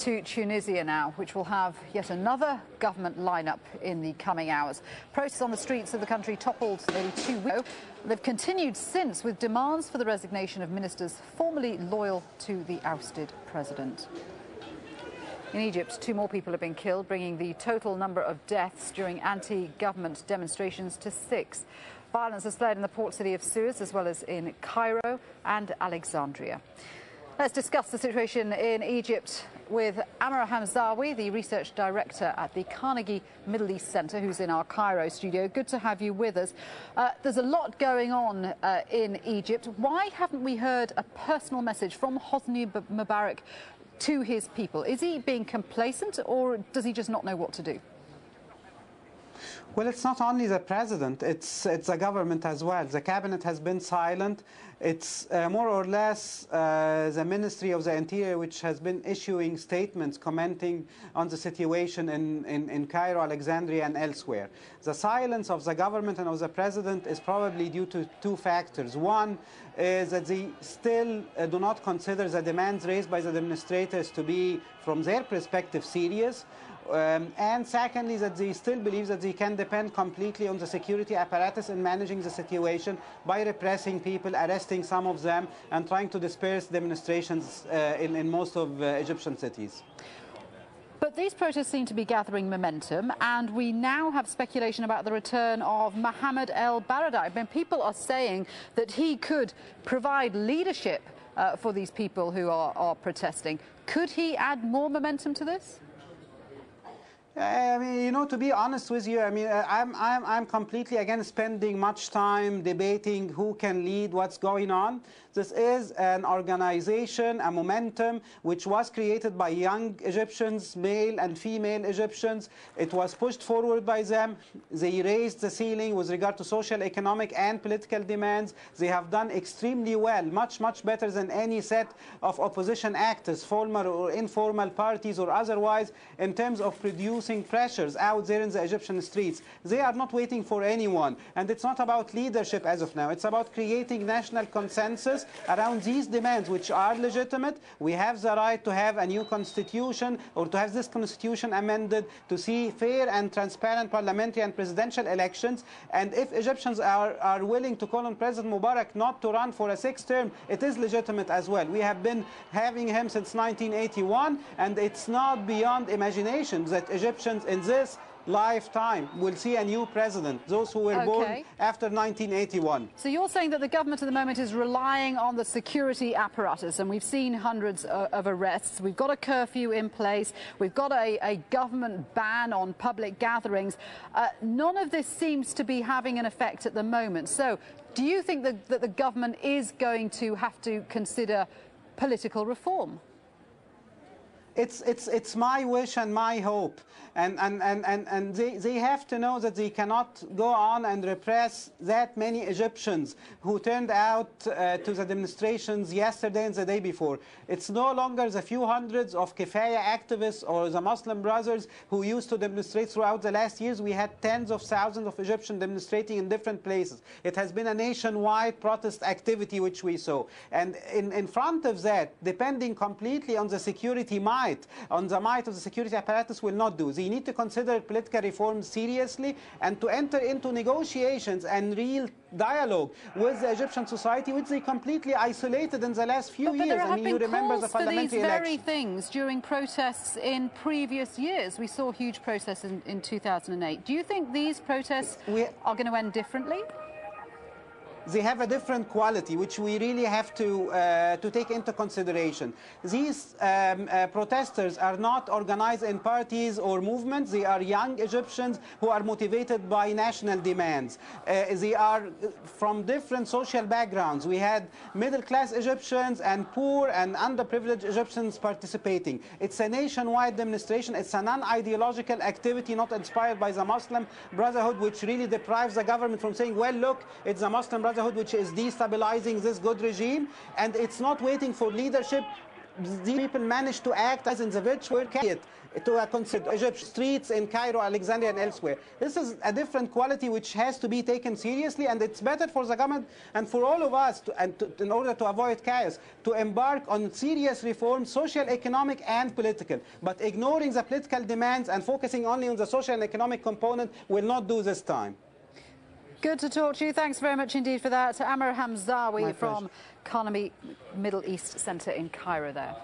To Tunisia now, which will have yet another government lineup in the coming hours. Protests on the streets of the country toppled nearly 2 weeks ago. They've continued since with demands for the resignation of ministers formerly loyal to the ousted president. In Egypt, 2 more people have been killed, bringing the total number of deaths during anti-government demonstrations to 6. Violence has flared in the port city of Suez, as well as in Cairo and Alexandria. Let's discuss the situation in Egypt with Amy Mamzawi, the research director at the Carnegie Middle East Center, who's in our Cairo studio. Good to have you with us. There's a lot going on in Egypt. Why haven't we heard a personal message from Hosni Mubarak to his people? Is he being complacent, or does he just not know what to do? Well, it's not only the president, it's the government as well. The cabinet has been silent. It's more or less the Ministry of the Interior which has been issuing statements commenting on the situation in Cairo, Alexandria and elsewhere. The silence of the government and of the president is probably due to 2 factors. One is that they still do not consider the demands raised by the demonstrators to be, from their perspective, serious. And secondly, that they still believe that they can depend completely on the security apparatus in managing the situation by repressing people, arresting some of them, and trying to disperse demonstrations in most of Egyptian cities. But these protests seem to be gathering momentum, and we now have speculation about the return of Mohammed El Baradei. I mean, people are saying that he could provide leadership for these people who are protesting. Could he add more momentum to this? I mean, you know, to be honest with you, I mean, I'm completely against spending much time debating who can lead what's going on. This is an organization, a momentum, which was created by young Egyptians, male and female Egyptians. It was pushed forward by them. They raised the ceiling with regard to social, economic and political demands. They have done extremely well, much better than any set of opposition actors, formal or informal parties or otherwise, in terms of producing pressures out there in the Egyptian streets. They are not waiting for anyone. And it's not about leadership as of now. It's about creating national consensus around these demands, which are legitimate. We have the right to have a new constitution, or to have this constitution amended, to see fair and transparent parliamentary and presidential elections. And if Egyptians are willing to call on President Mubarak not to run for a 6th term, it is legitimate as well. We have been having him since 1981, and it's not beyond imagination that Egyptians in this lifetime will see a new president, those who were born after 1981. So you're saying that the government at the moment is relying on the security apparatus, and we've seen hundreds of arrests. We've got a curfew in place. We've got a government ban on public gatherings. None of this seems to be having an effect at the moment. So do you think that the government is going to have to consider political reform? It's my wish and my hope, and they have to know that they cannot go on and repress that many Egyptians who turned out to the demonstrations yesterday and the day before. It's no longer the few hundreds of Kifaya activists or the Muslim Brothers who used to demonstrate throughout the last years. We had tens of thousands of Egyptians demonstrating in different places. It has been a nationwide protest activity which we saw, and in front of that, depending completely on the security might of the security apparatus will not do. They need to consider political reforms seriously and to enter into negotiations and real dialogue with the Egyptian society, which they completely isolated in the last few years. I mean, you remember the parliamentary elections. For these very things during protests in previous years. We saw huge protests in 2008. Do you think these protests are going to end differently? They have a different quality, which we really have to take into consideration. These protesters are not organized in parties or movements. They are young Egyptians who are motivated by national demands. They are from different social backgrounds. We had middle-class Egyptians and poor and underprivileged Egyptians participating. It's a nationwide demonstration. It's a non-ideological activity, not inspired by the Muslim Brotherhood, which really deprives the government from saying, well, look, it's the Muslim Brotherhood which is destabilizing this good regime, and it's not waiting for leadership these people manage to act as in the virtual candidate to consider Egypt streets in Cairo, Alexandria, and elsewhere. This is a different quality which has to be taken seriously, and it's better for the government and for all of us, in order to avoid chaos, to embark on serious reforms, social, economic, and political. But ignoring the political demands and focusing only on the social and economic component will not do this time. Good to talk to you. Thanks very much indeed for that. Amr Hamzawi from Karnami Middle East Centre in Cairo there.